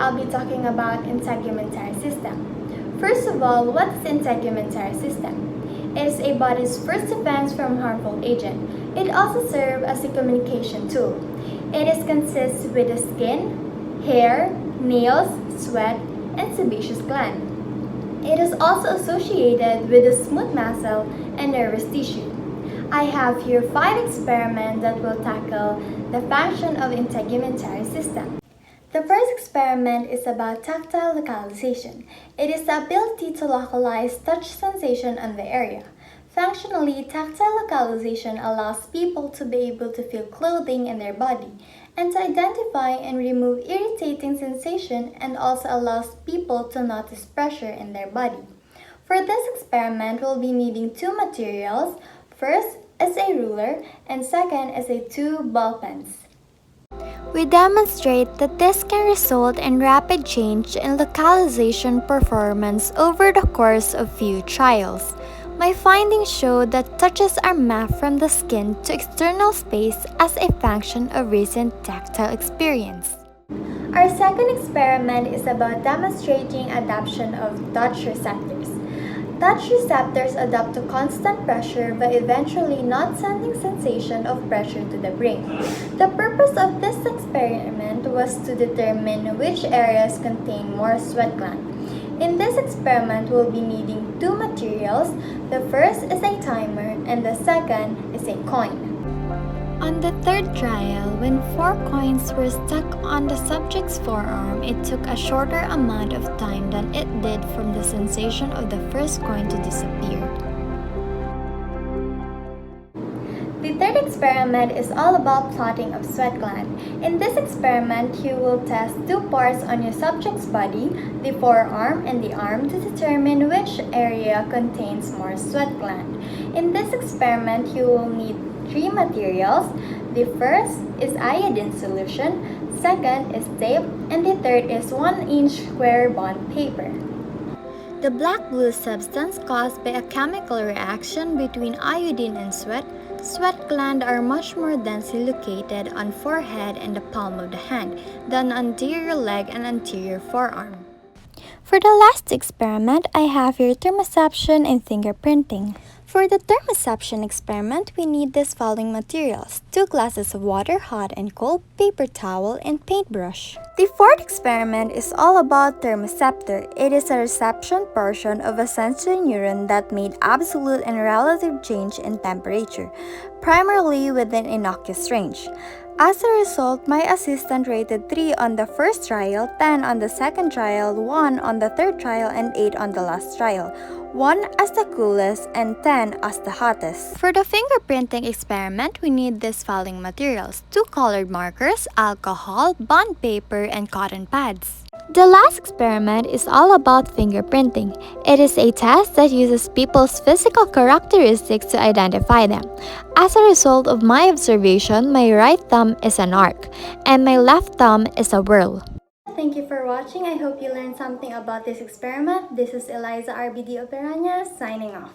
I'll be talking about integumentary system. First of all, what is integumentary system? It is a body's first defense from harmful agent. It also serves as a communication tool. It is consists with the skin, hair, nails, sweat, and sebaceous gland. It is also associated with the smooth muscle and nervous tissue. I have here 5 experiments that will tackle the function of integumentary system. The first experiment is about tactile localization. It is the ability to localize touch sensation on the area. Functionally, tactile localization allows people to be able to feel clothing in their body and to identify and remove irritating sensation, and also allows people to notice pressure in their body. For this experiment, we'll be needing 2 materials. First is a ruler and second is a 2 ball pens. We demonstrate that this can result in rapid change in localization performance over the course of few trials. My findings show that touches are mapped from the skin to external space as a function of recent tactile experience. Our second experiment is about demonstrating adaptation of touch receptors. Touch receptors adapt to constant pressure by eventually not sending sensation of pressure to the brain. The purpose of this experiment was to determine which areas contain more sweat gland. In this experiment, we'll be needing 2 materials. The first is a timer and the second is a coin. On the third trial, when 4 coins were stuck on the subject's forearm, it took a shorter amount of time than it did from the sensation of the first coin to disappear. The third experiment is all about plotting of sweat gland. In this experiment, you will test 2 parts on your subject's body, the forearm and the arm, to determine which area contains more sweat gland. In this experiment, you will need 3 materials. The first is iodine solution, second is tape, and the third is 1-inch square bond paper. The black-blue substance caused by a chemical reaction between iodine and sweat glands are much more densely located on forehead and the palm of the hand than anterior leg and anterior forearm. For the last experiment, I have here thermoception and fingerprinting. For the thermoception experiment, we need these following materials: 2 glasses of water, hot and cold, paper towel, and paintbrush. The fourth experiment is all about thermoceptor. It is a reception portion of a sensory neuron that made absolute and relative change in temperature, primarily within innocuous range. As a result, my assistant rated 3 on the first trial, 10 on the second trial, 1 on the third trial, and 8 on the last trial, 1 as the coolest and 10 as the hottest. For the fingerprinting experiment, we need these following materials: 2 colored markers, alcohol, bond paper, and cotton pads. The last experiment is all about fingerprinting. It is a test that uses people's physical characteristics to identify them. As a result of my observation, my right thumb is an arc, and my left thumb is a whirl. Thank you for watching. I hope you learned something about this experiment. This is Eliza RBD Operanya signing off.